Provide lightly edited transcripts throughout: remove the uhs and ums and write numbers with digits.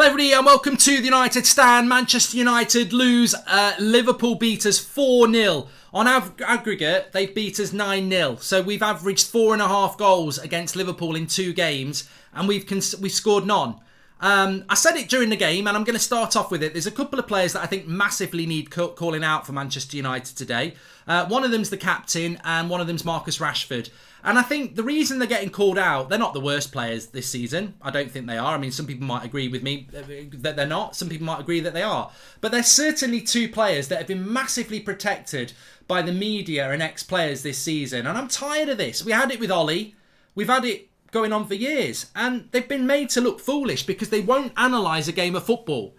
Hello everybody and welcome to the United Stand. Manchester United lose. Liverpool beat us 4-0. On aggregate, they've beat us 9-0. So we've averaged 4.5 goals against Liverpool in 2 games and we've scored none. I said it during the game and I'm going to start off with it. There's a couple of players that I think massively need calling out for Manchester United today. One of them's the captain and one of them's Marcus Rashford. And I think the reason they're getting called out, they're not the worst players this season. I don't think they are. I mean, some people might agree with me that they're not. Some people might agree that they are. But there's certainly 2 players that have been massively protected by the media and ex-players this season. And I'm tired of this. We had it with Ollie. We've had it going on for years. And they've been made to look foolish because they won't analyse a game of football.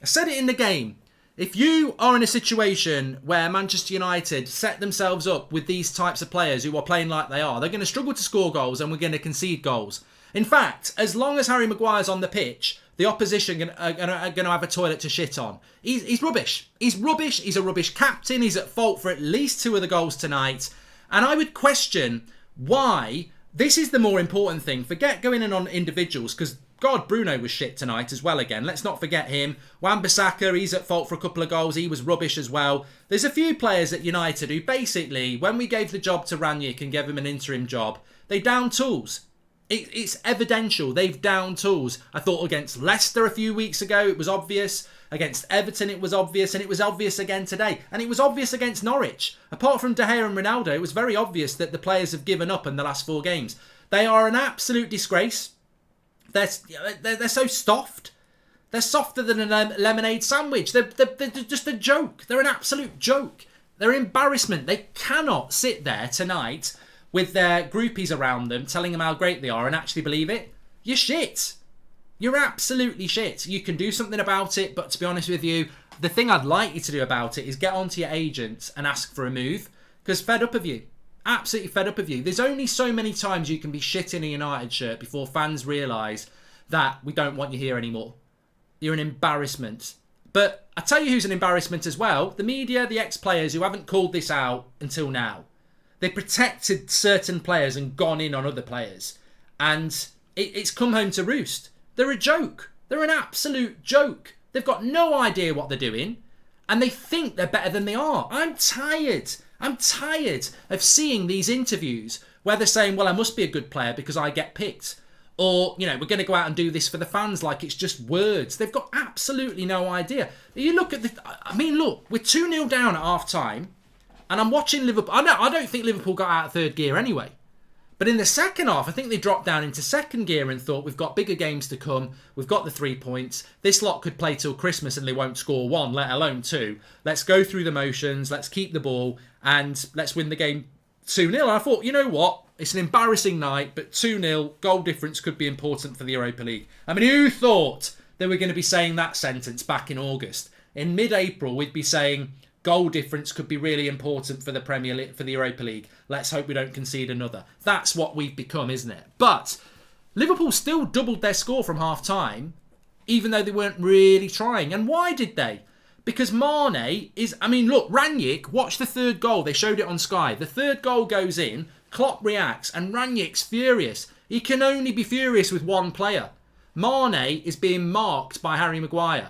I said it in the game. If you are in a situation where Manchester United set themselves up with these types of players who are playing like they are, they're going to struggle to score goals and we're going to concede goals. In fact, as long as Harry Maguire's on the pitch, the opposition are going to have a toilet to shit on. He's rubbish. He's rubbish. He's a rubbish captain. He's at fault for at least 2 of the goals tonight. And I would question why. This is the more important thing. Forget going in on individuals because God, Bruno was shit tonight as well again. Let's not forget him. Wan-Bissaka, he's at fault for a couple of goals. He was rubbish as well. There's a few players at United who basically, when we gave the job to Rangnick and gave him an interim job, they downed tools. It's evidential. They've downed tools. I thought against Leicester a few weeks ago, it was obvious. Against Everton, it was obvious. And it was obvious again today. And it was obvious against Norwich. Apart from De Gea and Ronaldo, it was very obvious that the players have given up in the last 4 games. They are an absolute disgrace. They're so soft. They're softer than a lemonade sandwich. They're just a joke. They're an absolute joke. They're an embarrassment. They cannot sit there tonight with their groupies around them telling them how great they are and actually believe it. You're shit. You're absolutely shit. You can do something about it, but to be honest with you, the thing I'd like you to do about it is get onto your agents and ask for a move because fed up of you. Absolutely fed up of you. There's only so many times you can be shit in a United shirt before fans realise that we don't want you here anymore. You're an embarrassment. But I tell you who's an embarrassment as well. The media, the ex-players who haven't called this out until now. They protected certain players and gone in on other players. And it's come home to roost. They're a joke. They're an absolute joke. They've got no idea what they're doing. And they think they're better than they are. I'm tired of seeing these interviews where they're saying, well, I must be a good player because I get picked. Or, you know, we're going to go out and do this for the fans like it's just words. They've got absolutely no idea. You look at look, we're 2-0 down at half-time and I'm watching Liverpool. I don't think Liverpool got out of 3rd gear anyway. But in the second half, I think they dropped down into 2nd gear and thought, we've got bigger games to come. We've got the 3 points. This lot could play till Christmas and they won't score 1, let alone 2. Let's go through the motions. Let's keep the ball and let's win the game 2-0. And I thought, you know what? It's an embarrassing night, but 2-0, goal difference could be important for the Europa League. I mean, who thought they were going to be saying that sentence back in August? In mid-April, we'd be saying goal difference could be really important for the Premier League, for the Europa League. Let's hope we don't concede another. That's what we've become, isn't it? But Liverpool still doubled their score from half-time, even though they weren't really trying. And why did they? Because Mane is... I mean, look, Rangnick, watch the 3rd goal. They showed it on Sky. The 3rd goal goes in, Klopp reacts, and Rangnick's furious. He can only be furious with one player. Mane is being marked by Harry Maguire.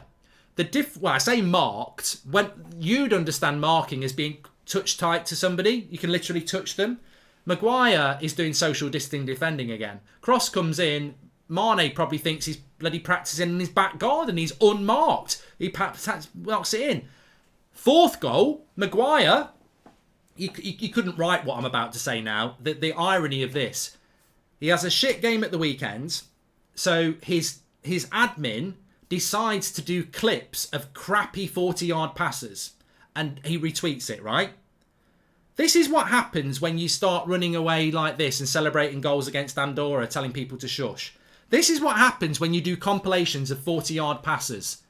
Well, I say marked. When you'd understand marking as being touch tight to somebody. You can literally touch them. Maguire is doing social distancing defending again. Cross comes in. Mane probably thinks he's bloody practising in his back garden. He's unmarked. He knocks it in. 4th goal, Maguire. You couldn't write what I'm about to say now. The irony of this. He has a shit game at the weekend. So his admin decides to do clips of crappy 40-yard passes. And he retweets it, right? This is what happens when you start running away like this and celebrating goals against Andorra, telling people to shush. This is what happens when you do compilations of 40-yard passes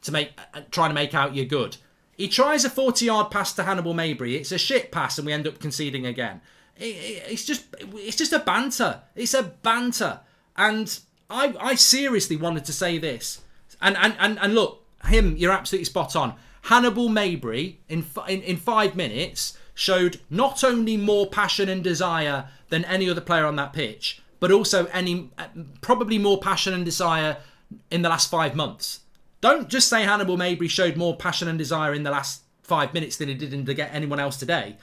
trying to make out you're good. He tries a 40-yard pass to Hannibal Mabry. It's a shit pass and we end up conceding again. It's just a banter. It's a banter. And I seriously wanted to say this. And look, you're absolutely spot on. Hannibal Mabry, in 5 minutes, showed not only more passion and desire than any other player on that pitch, but also probably more passion and desire in the last 5 months. Don't just say Hannibal Mabry showed more passion and desire in the last 5 minutes than he did in to get anyone else today.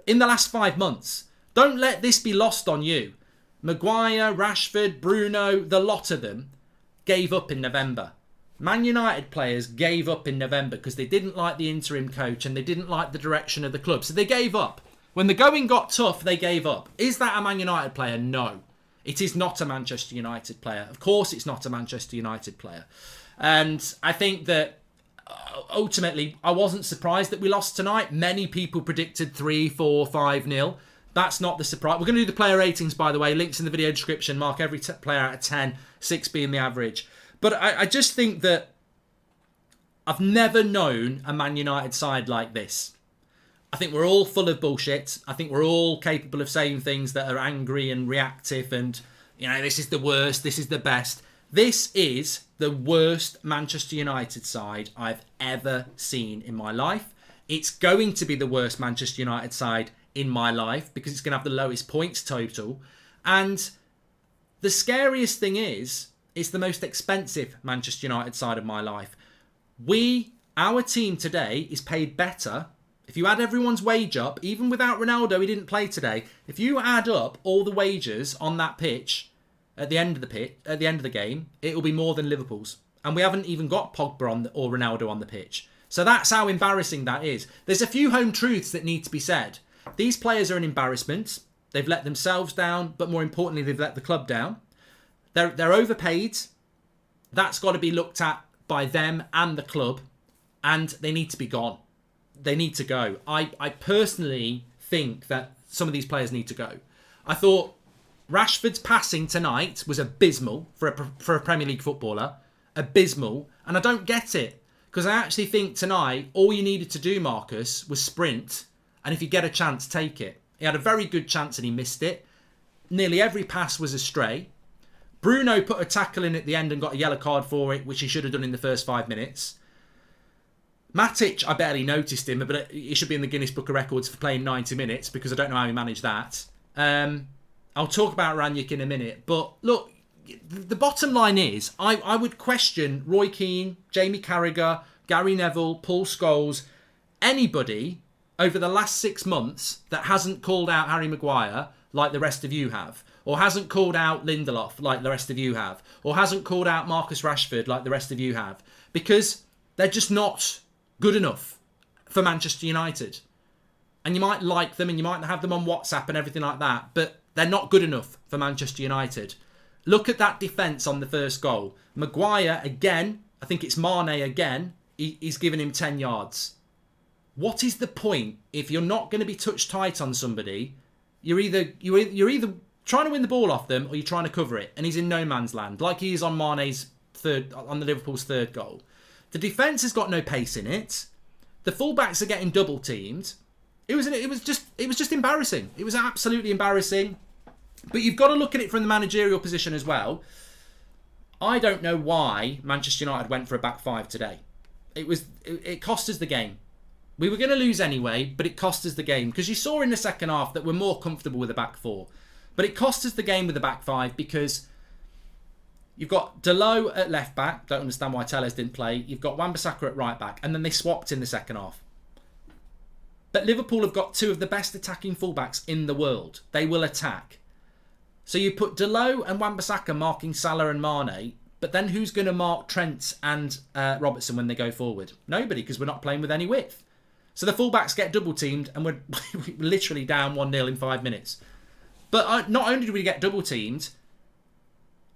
In the last 5 months. Don't let this be lost on you. Maguire, Rashford, Bruno, the lot of them gave up in November. Man United players gave up in November because they didn't like the interim coach and they didn't like the direction of the club. So they gave up. When the going got tough, they gave up. Is that a Man United player? No. It is not a Manchester United player. Of course it's not a Manchester United player. And I think that ultimately, I wasn't surprised that we lost tonight. Many people predicted 3, 4, 5-0. That's not the surprise. We're going to do the player ratings, by the way. Links in the video description. Mark every player out of 10, 6 being the average. But I just think that I've never known a Man United side like this. I think we're all full of bullshit. I think we're all capable of saying things that are angry and reactive and, you know, this is the worst, this is the best. This is the worst Manchester United side I've ever seen in my life. It's going to be the worst Manchester United side in my life because it's going to have the lowest points total. And the scariest thing is, it's the most expensive Manchester United side of my life. Our team today is paid better. If you add everyone's wage up, even without Ronaldo, he didn't play today. If you add up all the wages on that pitch at the end of the game, it will be more than Liverpool's. And we haven't even got Pogba or Ronaldo on the pitch. So that's how embarrassing that is. There's a few home truths that need to be said. These players are an embarrassment. They've let themselves down, but more importantly, they've let the club down. They're overpaid. That's got to be looked at by them and the club, and they need to be gone. They need to go. I personally think that some of these players need to go. I thought Rashford's passing tonight was abysmal for a Premier League footballer. Abysmal. And I don't get it. Because I actually think tonight, all you needed to do, Marcus, was sprint. And if you get a chance, take it. He had a very good chance and he missed it. Nearly every pass was astray. Bruno put a tackle in at the end and got a yellow card for it, which he should have done in the first 5 minutes. Matic, I barely noticed him, but he should be in the Guinness Book of Records for playing 90 minutes because I don't know how he managed that. I'll talk about Ranić in a minute. But look, the bottom line is, I would question Roy Keane, Jamie Carragher, Gary Neville, Paul Scholes, anybody over the last 6 months that hasn't called out Harry Maguire like the rest of you have, or hasn't called out Lindelof like the rest of you have, or hasn't called out Marcus Rashford like the rest of you have, because they're just not good enough for Manchester United. And you might like them and you might have them on WhatsApp and everything like that, but they're not good enough for Manchester United. Look at that defence on the first goal. Maguire, again, I think it's Mane again, he's given him 10 yards. What is the point if you're not going to be touch tight on somebody? You're either trying to win the ball off them or you're trying to cover it, and he's in no man's land, like he is on Mane's on the Liverpool's third goal. The defence has got no pace in it. The fullbacks are getting double teamed. It was just embarrassing. It was absolutely embarrassing. But you've got to look at it from the managerial position as well. I don't know why Manchester United went for a back five today. It cost us the game. We were going to lose anyway, but it cost us the game because you saw in the second half that we're more comfortable with a back four. But it cost us the game with the back five because you've got Dalot at left back. Don't understand why Telles didn't play. You've got Wan-Bissaka at right back. And then they swapped in the second half. But Liverpool have got two of the best attacking fullbacks in the world. They will attack. So you put Dalot and Wan-Bissaka marking Salah and Mane. But then who's going to mark Trent and Robertson when they go forward? Nobody, because we're not playing with any width. So the fullbacks get double teamed and we're literally down 1-0 in 5 minutes. But not only do we get double teamed,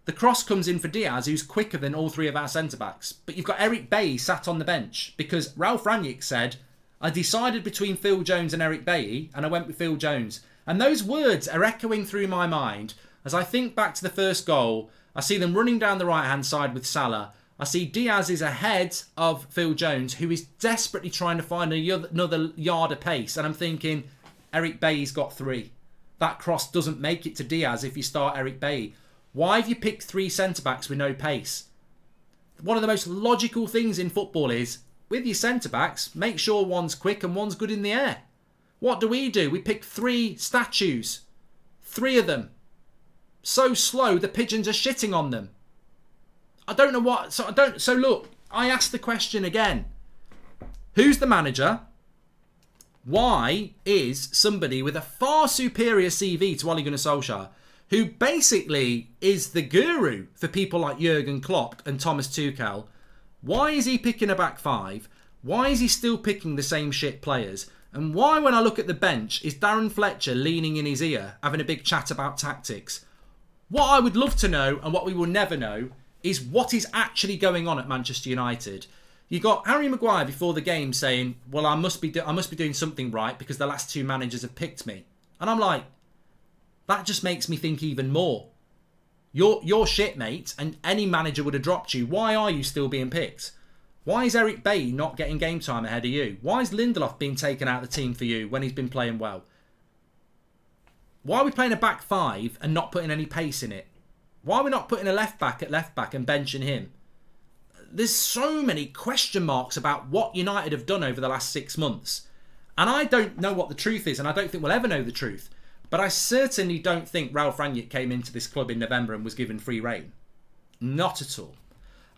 the cross comes in for Diaz, who's quicker than all three of our centre-backs. But you've got Eric Bailly sat on the bench because Ralph Ranić said, I decided between Phil Jones and Eric Bailly, and I went with Phil Jones. And those words are echoing through my mind. As I think back to the first goal, I see them running down the right-hand side with Salah. I see Diaz is ahead of Phil Jones, who is desperately trying to find another yard of pace. And I'm thinking, Eric Bailly's got 3. That cross doesn't make it to Diaz if you start Eric Bailly. Why have you picked 3 centre-backs with no pace? One of the most logical things in football is, with your centre-backs, make sure one's quick and one's good in the air. What do? We pick 3 statues. 3 of them. So slow, the pigeons are shitting on them. I don't know what. So look, I asked the question again. Who's the manager? Why is somebody with a far superior CV to Ole Gunnar Solskjaer, who basically is the guru for people like Jurgen Klopp and Thomas Tuchel, why is he picking a back five? Why is he still picking the same shit players? And why, when I look at the bench, is Darren Fletcher leaning in his ear, having a big chat about tactics? What I would love to know, and what we will never know, is what is actually going on at Manchester United. You got Harry Maguire before the game saying, well, I must be doing something right because the last two managers have picked me. And I'm like, that just makes me think even more. You're shit, mate, and any manager would have dropped you. Why are you still being picked? Why is Eric Bailly not getting game time ahead of you? Why is Lindelof being taken out of the team for you when he's been playing well? Why are we playing a back five and not putting any pace in it? Why are we not putting a left back at left back and benching him? There's so many question marks about what United have done over the last 6 months. And I don't know what the truth is, and I don't think we'll ever know the truth. But I certainly don't think Ralf Rangnick came into this club in November and was given free rein. Not at all.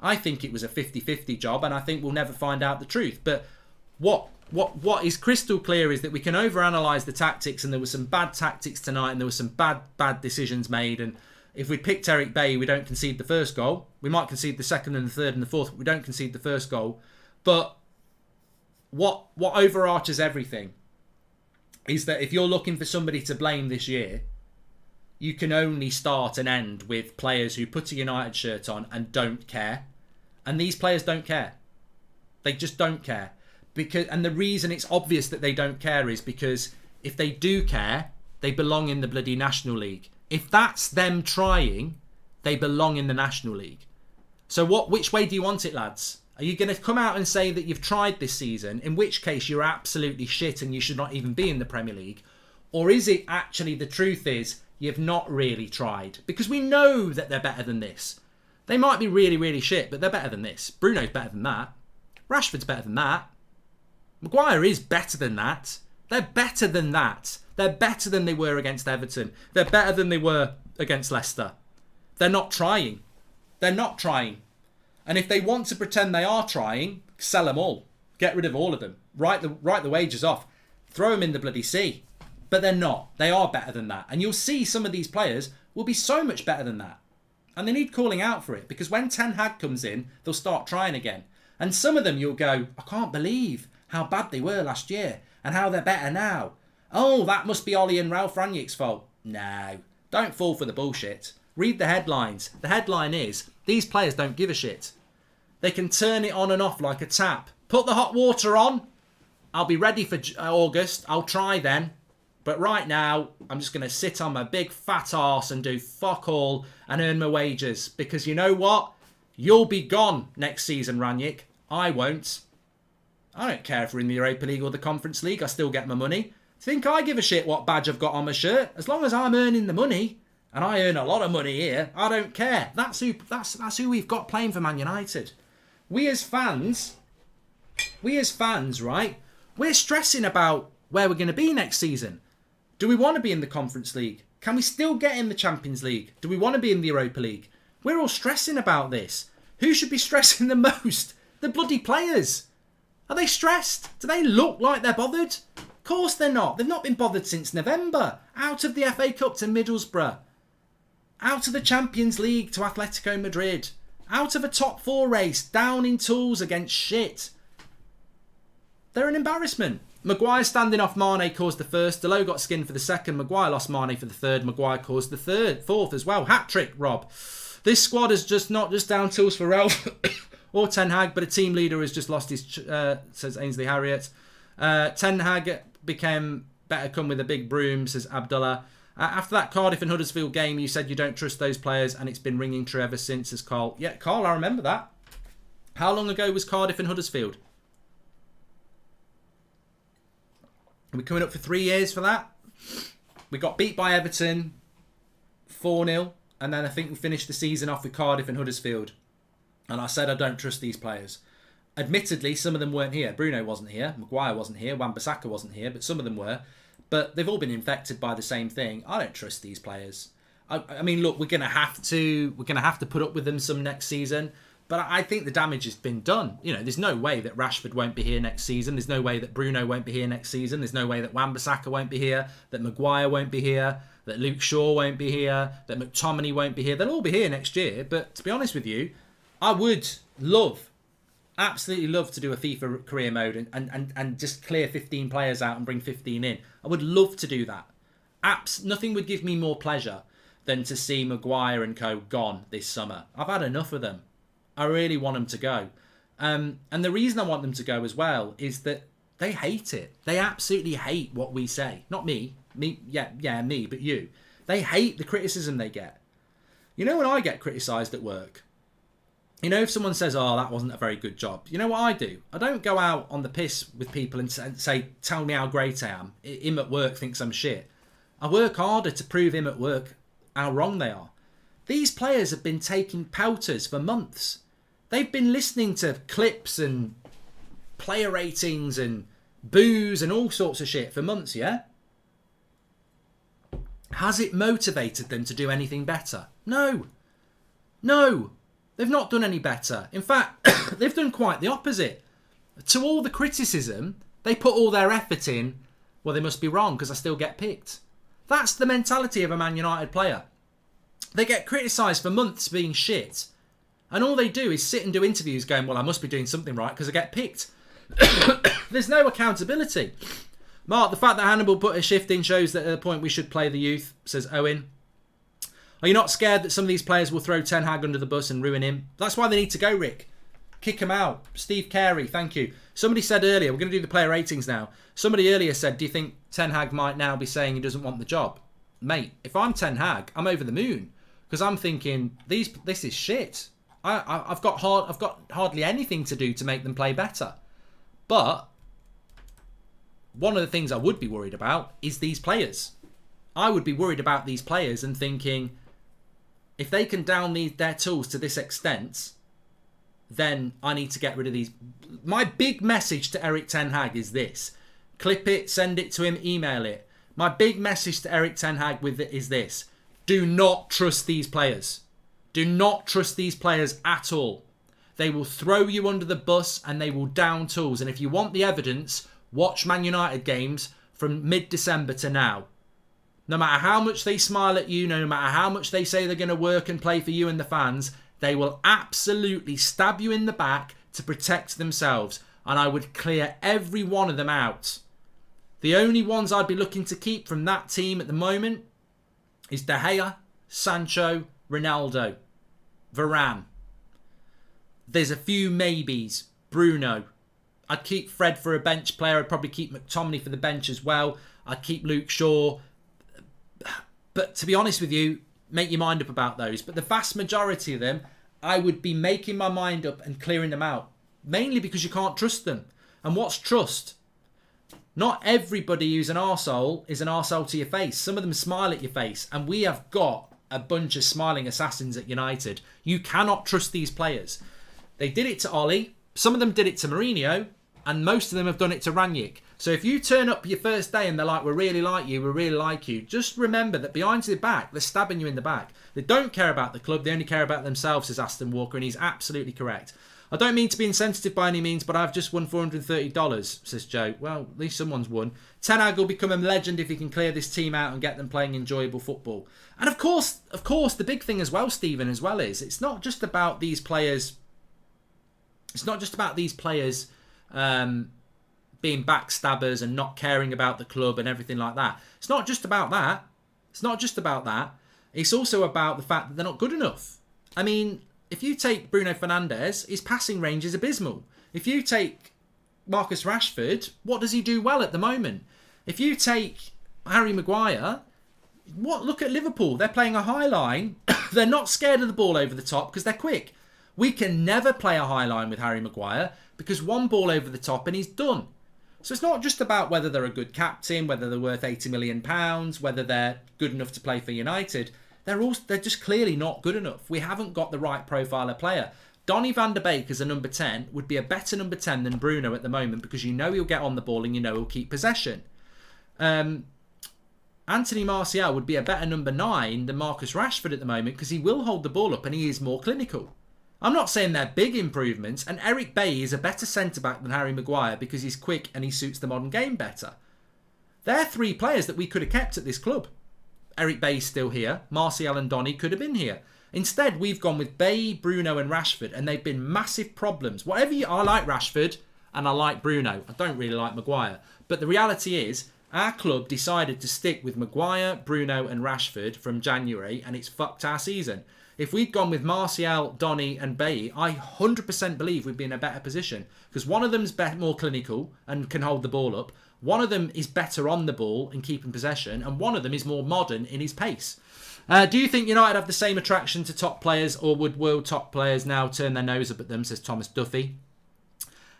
I think it was a 50-50 job, and I think we'll never find out the truth. But what is crystal clear is that we can overanalyse the tactics, and there were some bad tactics tonight, and there were some bad decisions made. And if we picked Eric Bailly, we don't concede the first goal. We might concede the second and the third and the fourth, but we don't concede the first goal. But what overarches everything is that if you're looking for somebody to blame this year, you can only start and end with players who put a United shirt on and don't care. And these players don't care. They just don't care. And the reason it's obvious that they don't care is because if they do care, they belong in the bloody National League. If that's them trying, they belong in the National League. So which way do you want it, lads? Are you going to come out and say that you've tried this season, in which case you're absolutely shit and you should not even be in the Premier League? Or is it actually the truth is you've not really tried? Because we know that they're better than this. They might be really, really shit, but they're better than this. Bruno's better than that. Rashford's better than that. Maguire is better than that. They're better than that. They're better than they were against Everton. They're better than they were against Leicester. They're not trying. They're not trying. And if they want to pretend they are trying, sell them all. Get rid of all of them. Write the wages off. Throw them in the bloody sea. But they're not. They are better than that. And you'll see some of these players will be so much better than that. And they need calling out for it. Because when Ten Hag comes in, they'll start trying again. And some of them you'll go, I can't believe how bad they were last year. And how they're better now. Oh, that must be Ollie and Ralf Rangnick's fault. No. Don't fall for the bullshit. Read the headlines. The headline is, these players don't give a shit. They can turn it on and off like a tap. Put the hot water on. I'll be ready for August. I'll try then. But right now, I'm just going to sit on my big fat arse and do fuck all and earn my wages. Because you know what? You'll be gone next season, Rangnick. I won't. I don't care if we're in the Europa League or the Conference League. I still get my money. Think I give a shit what badge I've got on my shirt? As long as I'm earning the money, and I earn a lot of money here, I don't care. That's who we've got playing for Man United. We as fans, right? We're stressing about where we're going to be next season. Do we want to be in the Conference League? Can we still get in the Champions League? Do we want to be in the Europa League? We're all stressing about this. Who should be stressing the most? The bloody players. Are they stressed? Do they look like they're bothered? Of course they're not. They've not been bothered since November. Out of the FA Cup to Middlesbrough. Out of the Champions League to Atletico Madrid. Out of a top four race. Down in tools against shit. They're an embarrassment. Maguire standing off Mane caused the first. Dalot got skinned for the second. Maguire lost Mane for the third. Maguire caused the fourth as well. Hat-trick, Rob. This squad is just not just down tools for Ralph or Ten Hag, but a team leader has just lost his, says Ainsley Harriott. Ten Hag became better come with a big broom, says Abdullah. After that Cardiff and Huddersfield game, you said you don't trust those players, and it's been ringing true ever since, says Carl. Yeah, Carl, I remember that. How long ago was Cardiff and Huddersfield? Are we coming up for 3 years for that? We got beat by Everton 4-0, and then I think we finished the season off with Cardiff and Huddersfield. And I said I don't trust these players. Admittedly, some of them weren't here. Bruno wasn't here. Maguire wasn't here. Wan-Bissaka wasn't here, but some of them were. But they've all been infected by the same thing. I don't trust these players. I mean, look, we're gonna have to put up with them some next season. But I think the damage has been done. You know, there's no way that Rashford won't be here next season. There's no way that Bruno won't be here next season. There's no way that Wan-Bissaka won't be here, that Maguire won't be here, that Luke Shaw won't be here, that McTominay won't be here. They'll all be here next year. But to be honest with you, I would absolutely love to do a FIFA career mode and just clear 15 players out and bring 15 in. I would love to do that. Nothing would give me more pleasure than to see Maguire and co gone this summer. I've had enough of them. I really want them to go. And the reason I want them to go as well is that they hate it. They absolutely hate what we say. Not me. Me, but you. They hate the criticism they get. You know when I get criticised at work? You know if someone says, oh, that wasn't a very good job. You know what I do? I don't go out on the piss with people and say, tell me how great I am. Him at work thinks I'm shit. I work harder to prove him at work how wrong they are. These players have been taking pelters for months. They've been listening to clips and player ratings and boos and all sorts of shit for months, yeah? Has it motivated them to do anything better? No. No. They've not done any better. In fact, they've done quite the opposite. To all the criticism, they put all their effort in, well, they must be wrong because I still get picked. That's the mentality of a Man United player. They get criticised for months being shit. And all they do is sit and do interviews going, well, I must be doing something right because I get picked. There's no accountability. Mark, the fact that Hannibal put a shift in shows that at the point we should play the youth, says Owen. Are you not scared that some of these players will throw Ten Hag under the bus and ruin him? That's why they need to go, Rick. Kick him out. Steve Carey, thank you. Somebody said earlier, we're going to do the player ratings now. Somebody earlier said, do you think Ten Hag might now be saying he doesn't want the job? Mate, if I'm Ten Hag, I'm over the moon. Because I'm thinking, this is shit. I've got hardly anything to do to make them play better. But one of the things I would be worried about is these players. I would be worried about these players and thinking, if they can down their tools to this extent, then I need to get rid of these. My big message to Eric Ten Hag is this. Clip it, send it to him, email it. My big message to Eric Ten Hag is this. Do not trust these players. Do not trust these players at all. They will throw you under the bus and they will down tools. And if you want the evidence, watch Man United games from mid-December to now. No matter how much they smile at you, no matter how much they say they're going to work and play for you and the fans, they will absolutely stab you in the back to protect themselves. And I would clear every one of them out. The only ones I'd be looking to keep from that team at the moment is De Gea, Sancho, Ronaldo, Varane. There's a few maybes. Bruno. I'd keep Fred for a bench player. I'd probably keep McTominay for the bench as well. I'd keep Luke Shaw. But to be honest with you, make your mind up about those. But the vast majority of them, I would be making my mind up and clearing them out. Mainly because you can't trust them. And what's trust? Not everybody who's an arsehole is an arsehole to your face. Some of them smile at your face. And we have got a bunch of smiling assassins at United. You cannot trust these players. They did it to Ollie. Some of them did it to Mourinho. And most of them have done it to Rangnick. So if you turn up your first day and they're like, we really like you, just remember that behind the back, they're stabbing you in the back. They don't care about the club. They only care about themselves, says Aston Walker. And he's absolutely correct. I don't mean to be insensitive by any means, but I've just won $430, says Joe. Well, at least someone's won. Ten Hag will become a legend if he can clear this team out and get them playing enjoyable football. And of course, the big thing as well, Stephen, as well is, it's not just about these players. It's not just about these players being backstabbers and not caring about the club and everything like that. It's not just about that. It's not just about that. It's also about the fact that they're not good enough. I mean, if you take Bruno Fernandes, his passing range is abysmal. If you take Marcus Rashford, what does he do well at the moment? If you take Harry Maguire, look at Liverpool. They're playing a high line. They're not scared of the ball over the top because they're quick. We can never play a high line with Harry Maguire because one ball over the top and he's done. So it's not just about whether they're a good captain, whether they're worth £80 million, whether they're good enough to play for United. They're just clearly not good enough. We haven't got the right profile of player. Donny van der Beek as a number 10 would be a better number 10 than Bruno at the moment because you know he'll get on the ball and you know he'll keep possession. Anthony Martial would be a better number 9 than Marcus Rashford at the moment because he will hold the ball up and he is more clinical. I'm not saying they're big improvements, and Eric Bailly is a better centre-back than Harry Maguire because he's quick and he suits the modern game better. They're 3 players that we could have kept at this club. Eric Bailly's still here. Martial and Donny could have been here. Instead, we've gone with Bailly, Bruno and Rashford, and they've been massive problems. I like Rashford and I like Bruno. I don't really like Maguire. But the reality is, our club decided to stick with Maguire, Bruno and Rashford from January, and it's fucked our season. If we'd gone with Martial, Donny and Bailly, I 100% believe we'd be in a better position. Because one of them's more clinical and can hold the ball up. One of them is better on the ball and keeping possession. And one of them is more modern in his pace. Do you think United have the same attraction to top players, or would world top players now turn their nose up at them, says Thomas Duffy.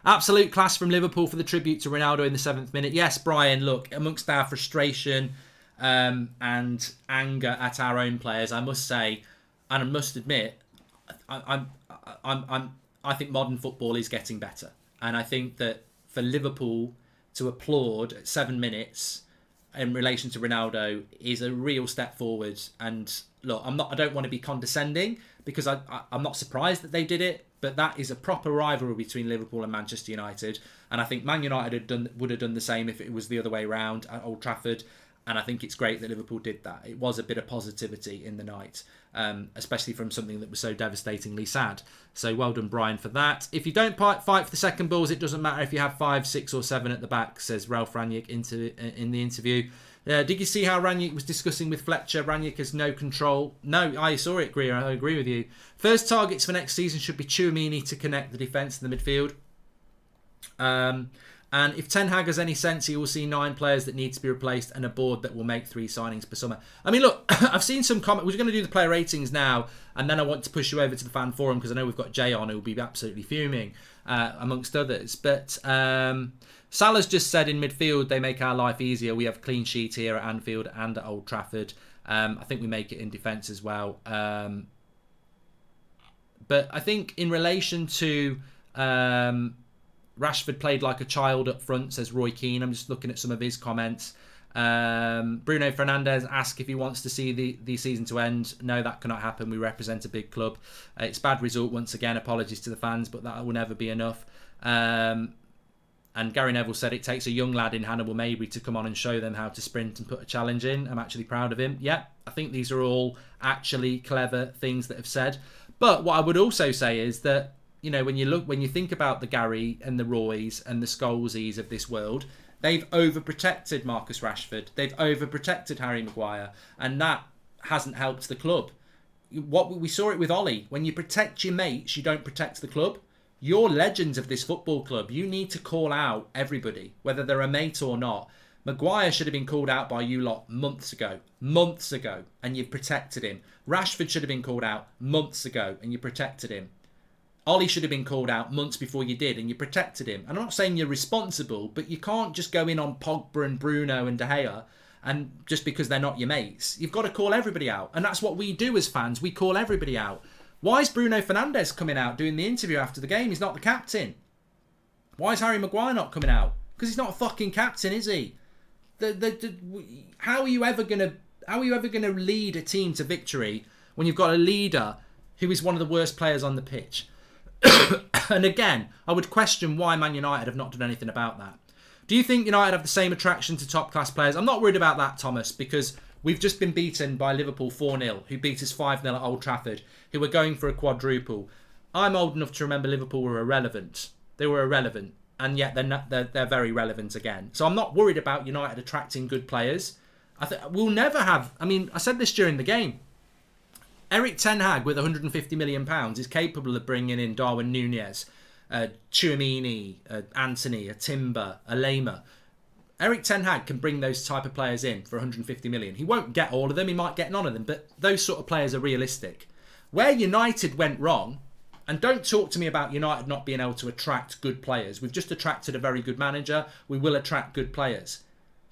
Absolute class from Liverpool for the tribute to Ronaldo in the 7th minute. Yes, Brian, look, amongst our frustration and anger at our own players, I must say, and I must admit, I think modern football is getting better. And I think that for Liverpool to applaud at 7 minutes in relation to Ronaldo is a real step forward. And look, I don't want to be condescending because I'm not surprised that they did it. But that is a proper rivalry between Liverpool and Manchester United. And I think Man United would have done the same if it was the other way around at Old Trafford. And I think it's great that Liverpool did that. It was a bit of positivity in the night, especially from something that was so devastatingly sad. So well done, Brian, for that. If you don't fight for the second balls, it doesn't matter if you have 5, 6 or 7 at the back, says Ralph Rangnick in the interview. Did you see how Rangnick was discussing with Fletcher? Rangnick has no control. No, I saw it, Greer. I agree with you. First targets for next season should be Tchouaméni to connect the defence and the midfield. And if Ten Hag has any sense, he will see 9 players that need to be replaced and a board that will make 3 signings per summer. I mean, look, I've seen some comment. We're going to do the player ratings now, and then I want to push you over to the fan forum because I know we've got Jay on who will be absolutely fuming, amongst others. But Salah's just said in midfield, they make our life easier. We have a clean sheet here at Anfield and at Old Trafford. I think we make it in defence as well. But I think in relation to Rashford played like a child up front, says Roy Keane. I'm just looking at some of his comments. Bruno Fernandes asked if he wants to see the season to end. No, that cannot happen. We represent a big club. It's a bad result once again. Apologies to the fans, but that will never be enough. And Gary Neville said it takes a young lad in Hannibal Mabry to come on and show them how to sprint and put a challenge in. I'm actually proud of him. Yeah, I think these are all actually clever things that have said. But what I would also say is that, you know, when you think about the Gary and the Roys and the Scholesies of this world, they've overprotected Marcus Rashford. They've overprotected Harry Maguire. And that hasn't helped the club. We saw it with Ollie. When you protect your mates, you don't protect the club. You're legends of this football club. You need to call out everybody, whether they're a mate or not. Maguire should have been called out by you lot months ago, and you've protected him. Rashford should have been called out months ago, and you protected him. Ollie should have been called out months before you did, and you protected him. And I'm not saying you're responsible, but you can't just go in on Pogba and Bruno and De Gea, and just because they're not your mates. You've got to call everybody out. And that's what we do as fans. We call everybody out. Why is Bruno Fernandes coming out doing the interview after the game? He's not the captain. Why is Harry Maguire not coming out? Because he's not a fucking captain, is he? How are you ever gonna lead a team to victory when you've got a leader who is one of the worst players on the pitch? And again, I would question why Man United have not done anything about that. Do you think United have the same attraction to top class players? I'm not worried about that, Thomas, because we've just been beaten by Liverpool 4-0, who beat us 5-0 at Old Trafford, who were going for a quadruple. I'm old enough to remember Liverpool were irrelevant. They were irrelevant, and yet they're very relevant again. So I'm not worried about United attracting good players. We'll never have... I mean, I said this during the game. Eric Ten Hag, with £150 million, is capable of bringing in Darwin Núñez, Tchouaméni, Anthony, a Timber, a Lema. Eric Ten Hag can bring those type of players in for 150 million. He won't get all of them. He might get none of them. But those sort of players are realistic. Where United went wrong, and don't talk to me about United not being able to attract good players. We've just attracted a very good manager. We will attract good players.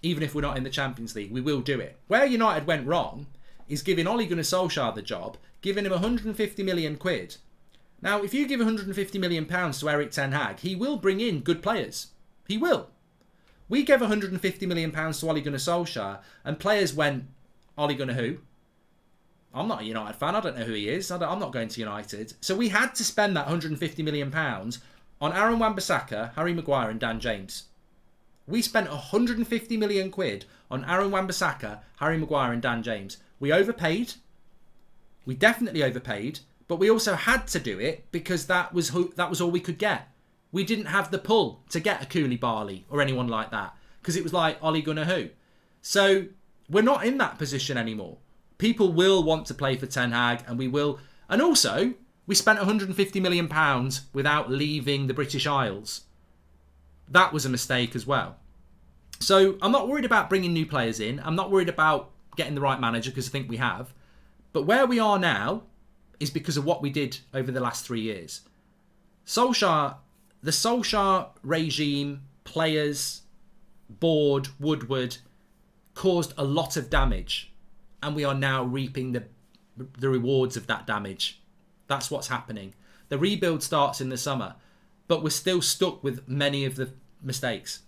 Even if we're not in the Champions League, we will do it. Where United went wrong is giving Ole Gunnar Solskjaer the job, giving him 150 million quid. Now, if you give 150 million pounds to Eric Ten Hag, he will bring in good players. He will. We gave £150 million to Ole Gunnar Solskjaer, and players went, Ole Gunnar who? I'm not a United fan. I don't know who he is. I'm not going to United. So we had to spend that £150 million on Aaron Wan-Bissaka, Harry Maguire and Dan James. We spent 150 million quid on Aaron Wan-Bissaka, Harry Maguire and Dan James. We overpaid. We definitely overpaid. But we also had to do it because that was all we could get. We didn't have the pull to get a Koulibaly or anyone like that. Because it was like, Ole Gunnar who? So we're not in that position anymore. People will want to play for Ten Hag, and we will. And also, we spent £150 million without leaving the British Isles. That was a mistake as well. So I'm not worried about bringing new players in. I'm not worried about getting the right manager, because I think we have. But where we are now is because of what we did over the last 3 years. The Solskjaer regime, players, board, Woodward, caused a lot of damage. And we are now reaping the rewards of that damage. That's what's happening. The rebuild starts in the summer, but we're still stuck with many of the mistakes.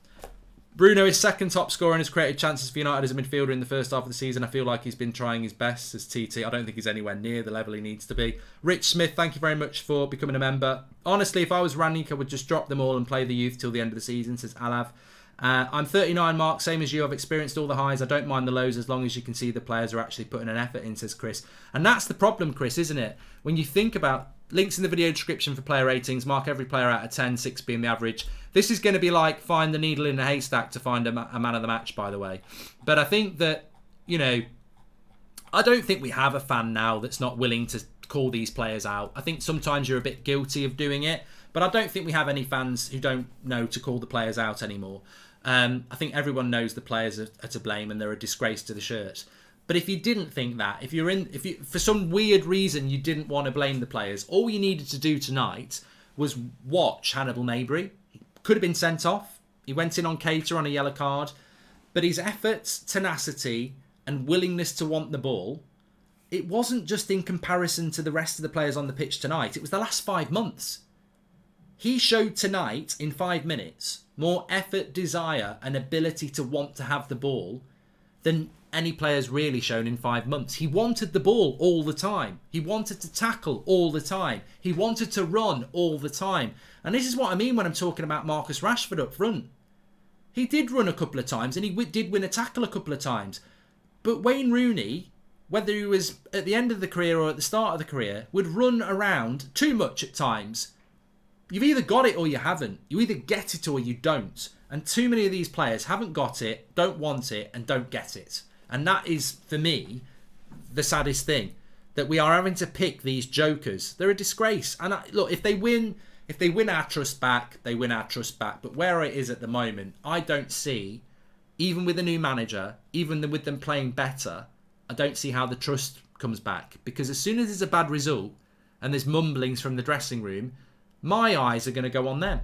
Bruno is second top scorer and has created chances for United as a midfielder in the first half of the season. I feel like he's been trying his best, says TT. I don't think he's anywhere near the level he needs to be. Rich Smith, thank you very much for becoming a member. Honestly, if I was Rangnick, I would just drop them all and play the youth till the end of the season, says Alav. I'm 39, Mark, same as you. I've experienced all the highs. I don't mind the lows as long as you can see the players are actually putting an effort in, says Chris. And that's the problem, Chris, isn't it? When you think about links in the video description for player ratings, mark every player out of 10, 6 being the average. This is going to be like find the needle in a haystack to find a man of the match, by the way. But I think that, I don't think we have a fan now that's not willing to call these players out. I think sometimes you're a bit guilty of doing it, but I don't think we have any fans who don't know to call the players out anymore. I think everyone knows the players are to blame and they're a disgrace to the shirts. But if you didn't think that, if you for some weird reason you didn't want to blame the players, all you needed to do tonight was watch Hannibal Mabry. He could have been sent off. He went in on Keita on a yellow card. But his efforts, tenacity and willingness to want the ball, it wasn't just in comparison to the rest of the players on the pitch tonight. It was the last 5 months. He showed tonight, in 5 minutes, more effort, desire and ability to want to have the ball than any players really shown in 5 months. He wanted the ball all the time. He wanted to tackle all the time. He wanted to run all the time. And this is what I mean when I'm talking about Marcus Rashford up front. He did run a couple of times and he did win a tackle a couple of times. But Wayne Rooney, whether he was at the end of the career or at the start of the career, would run around too much at times. You've either got it or you haven't. You either get it or you don't. And too many of these players haven't got it, don't want it, and don't get it. And that is, for me, the saddest thing. That we are having to pick these jokers. They're a disgrace. And look, if they win our trust back, they win our trust back. But where it is at the moment, I don't see, even with a new manager, even with them playing better, I don't see how the trust comes back. Because as soon as there's a bad result and there's mumblings from the dressing room, my eyes are going to go on them.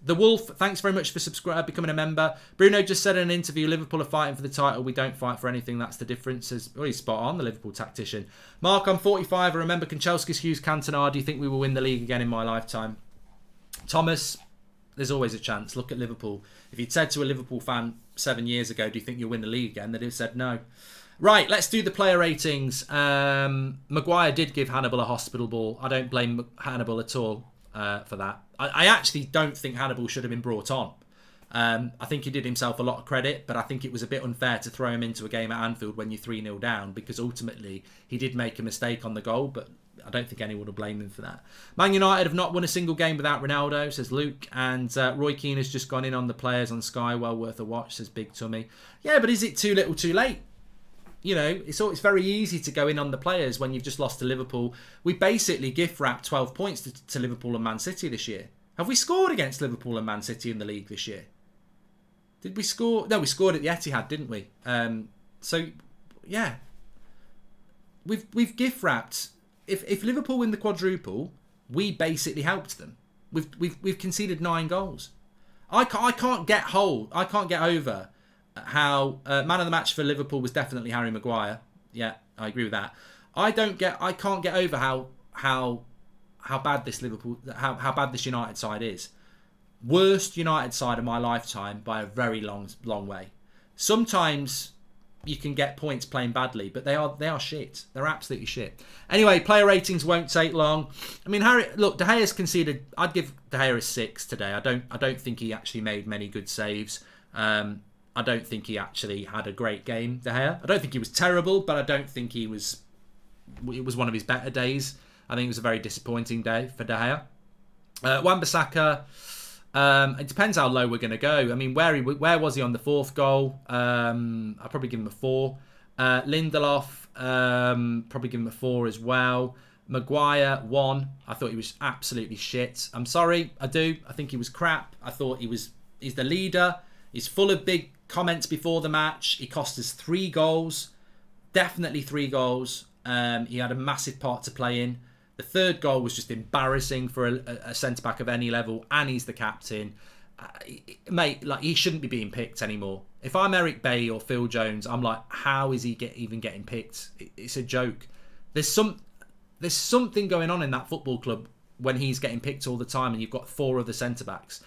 The Wolf, thanks very much for becoming a member. Bruno just said in an interview, Liverpool are fighting for the title. We don't fight for anything. That's the difference. He's spot on, the Liverpool tactician. Mark, I'm 45. I remember Kanchelskis, Hughes, Cantona. Do you think we will win the league again in my lifetime? Thomas, there's always a chance. Look at Liverpool. If you'd said to a Liverpool fan 7 years ago, do you think you'll win the league again? They'd have said no. Right, let's do the player ratings. Maguire did give Hannibal a hospital ball. I don't blame Hannibal at all for that. I actually don't think Hannibal should have been brought on. I think he did himself a lot of credit, but I think it was a bit unfair to throw him into a game at Anfield when you're 3-0 down, because ultimately he did make a mistake on the goal, but I don't think anyone will blame him for that. Man United have not won a single game without Ronaldo, says Luke, and Roy Keane has just gone in on the players on Sky, well worth a watch, says Big Tummy. Yeah, but is it too little too late? It's very easy to go in on the players when you've just lost to Liverpool. We basically gift-wrapped 12 points to Liverpool and Man City this year. Have we scored against Liverpool and Man City in the league this year? Did we score? No, we scored at the Etihad, didn't we? We've gift-wrapped. If Liverpool win the quadruple, we basically helped them. We've conceded 9 goals. I can't get over how man of the match for Liverpool was definitely Harry Maguire. Yeah, I agree with that. I can't get over how bad this Liverpool, how bad this United side is. worst United side of my lifetime by a very long way. Sometimes you can get points playing badly, but they are shit. They're absolutely shit. Anyway, player ratings won't take long. I mean, De Gea's conceded. I'd give De Gea a 6 today. I don't think he actually made many good saves. I don't think he actually had a great game, De Gea. I don't think he was terrible, but I don't think it was one of his better days. I think it was a very disappointing day for De Gea. Wan-Bissaka, it depends how low we're going to go. I mean, where was he on the fourth goal? I'll probably give him a 4. Lindelof, probably give him a 4 as well. Maguire, 1. I thought he was absolutely shit. I'm sorry, I do. I think he was crap. I thought he's the leader. He's full of big comments before the match. He cost us 3 goals. Definitely 3 goals. He had a massive part to play in. The third goal was just embarrassing for a centre-back of any level, and he's the captain. Mate, like, he shouldn't be being picked anymore. If I'm Eric Bailly or Phil Jones, I'm like, how is he even getting picked? It's a joke. There's something going on in that football club when he's getting picked all the time and you've got 4 other centre-backs.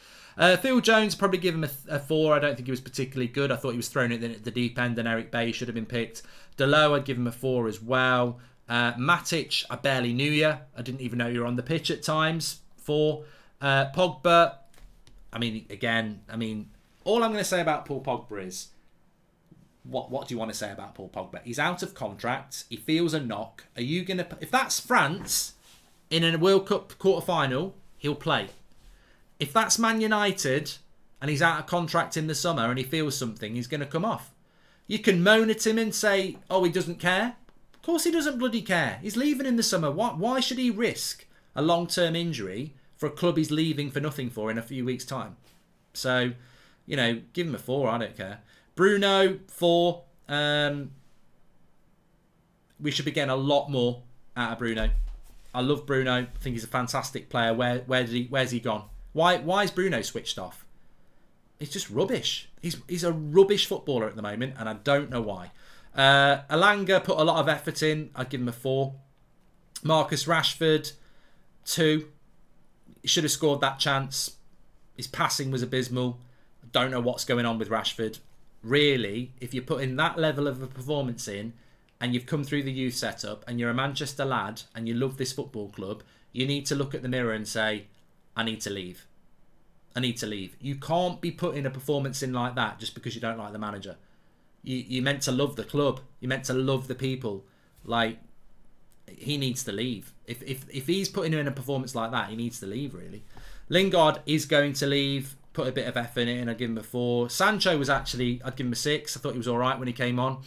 Phil Jones, probably give him a 4. I don't think he was particularly good. I thought he was thrown at the deep end and Eric Bailly should have been picked. Delo, I'd give him a 4 as well. Matic, I barely knew you. I didn't even know you were on the pitch at times. 4. Pogba, all I'm going to say about Paul Pogba is, what do you want to say about Paul Pogba? He's out of contract. He feels a knock. Are you going to... If that's France in a World Cup quarter-final, he'll play. If that's Man United and he's out of contract in the summer and he feels something, he's going to come off. You can moan at him and say, oh, he doesn't care. Of course he doesn't bloody care. He's leaving in the summer. Why should he risk a long-term injury for a club he's leaving for nothing for in a few weeks' time? So, give him a 4. I don't care. Bruno, 4. We should be getting a lot more out of Bruno. I love Bruno. I think he's a fantastic player. Where's he gone? Why is Bruno switched off? He's just rubbish. He's a rubbish footballer at the moment, and I don't know why. Alanga put a lot of effort in. I'd give him a 4. Marcus Rashford, 2. He should have scored that chance. His passing was abysmal. I don't know what's going on with Rashford. Really, if you're putting that level of a performance in and you've come through the youth setup and you're a Manchester lad and you love this football club, you need to look at the mirror and say, I need to leave. I need to leave. You can't be putting a performance in like that just because you don't like the manager. You're meant to love the club. You're meant to love the people. Like, he needs to leave. If he's putting in a performance like that, he needs to leave, really. Lingard is going to leave. Put a bit of effort in it, and I'd give him a 4. Sancho was actually, I'd give him a 6. I thought he was all right when he came on.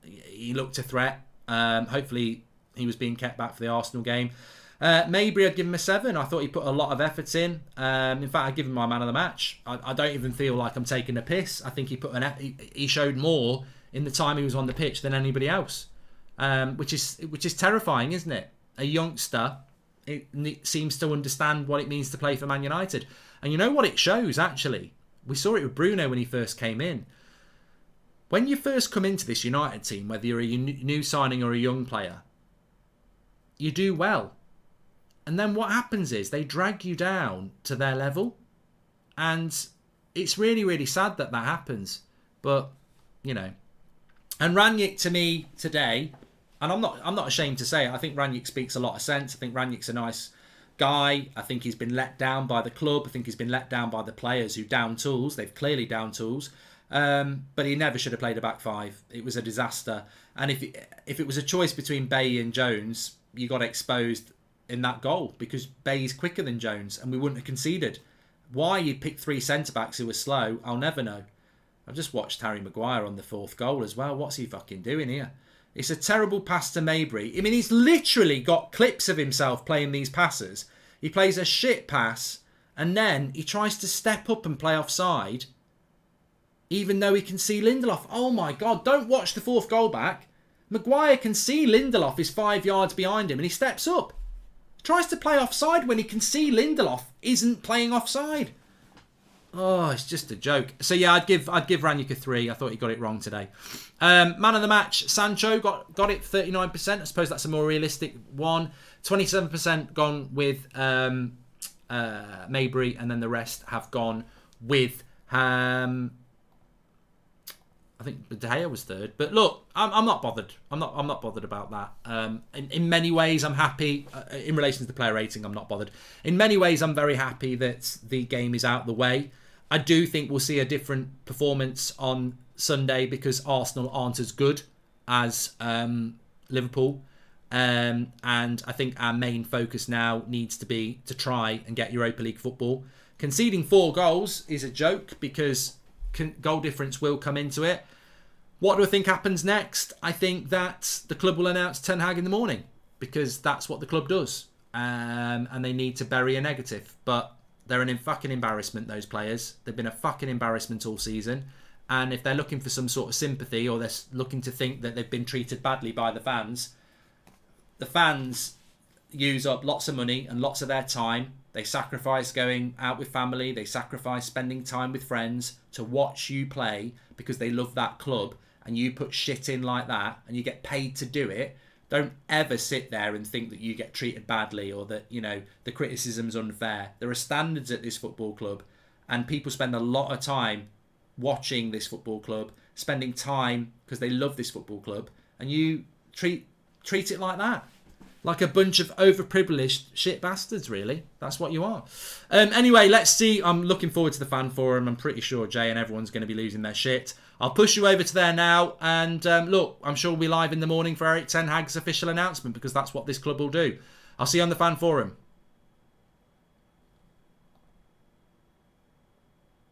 He looked a threat. Hopefully, he was being kept back for the Arsenal game. Mabry, I'd give him a 7. I thought he put a lot of effort in. In fact, I'd give him my man of the match. I don't even feel like I'm taking a piss. I think he showed more in the time he was on the pitch than anybody else, which is terrifying, isn't it? A youngster, it seems to understand what it means to play for Man United. And you know what it shows, actually? We saw it with Bruno when he first came in. When you first come into this United team, whether you're a new signing or a young player, you do well. And then what happens is they drag you down to their level. And it's really, really sad that happens. But, And Rangnick, to me, today, and I'm not ashamed to say it, I think Rangnick speaks a lot of sense. I think Rangnick's a nice guy. I think he's been let down by the club. I think he's been let down by the players who down tools. They've clearly down tools. But he never should have played a back 5. It was a disaster. And if it was a choice between Bailly and Jones, you got exposed in that goal because Bailly's quicker than Jones and we wouldn't have conceded. Why you picked 3 centre-backs who were slow, I'll never know. I've just watched Harry Maguire on the 4th goal as well. What's he fucking doing here? It's a terrible pass to Mabry. I mean, he's literally got clips of himself playing these passes. He plays a shit pass and then he tries to step up and play offside even though he can see Lindelof. Oh my God, don't watch the 4th goal back. Maguire can see Lindelof is 5 yards behind him and he steps up. Tries to play offside when he can see Lindelof isn't playing offside. Oh, it's just a joke. So yeah, I'd give Rangnick a 3. I thought he got it wrong today. Man of the match, Sancho got it 39%. I suppose that's a more realistic one. 27% gone with Maybury, and then the rest have gone with I think De Gea was third. But look, I'm not bothered. I'm not bothered about that. In many ways, I'm happy. In relation to the player rating, I'm not bothered. In many ways, I'm very happy that the game is out the way. I do think we'll see a different performance on Sunday because Arsenal aren't as good as Liverpool. And I think our main focus now needs to be to try and get Europa League football. Conceding 4 goals is a joke because goal difference will come into it. What do I think happens next? I think that the club will announce Ten Hag in the morning because that's what the club does. And they need to bury a negative. But they're an fucking embarrassment, those players. They've been a fucking embarrassment all season. And if they're looking for some sort of sympathy or they're looking to think that they've been treated badly by the fans use up lots of money and lots of their time. They sacrifice going out with family. They sacrifice spending time with friends to watch you play because they love that club, and you put shit in like that and you get paid to do it. Don't ever sit there and think that you get treated badly or that, you know, the criticism's unfair. There are standards at this football club, and people spend a lot of time watching this football club, spending time because they love this football club, and you treat it like that. Like a bunch of overprivileged shit bastards, really. That's what you are. Anyway, let's see. I'm looking forward to the fan forum. I'm pretty sure Jay and everyone's going to be losing their shit. I'll push you over to there now. And look, I'm sure we'll be live in the morning for Erik Ten Hag's official announcement because that's what this club will do. I'll see you on the fan forum.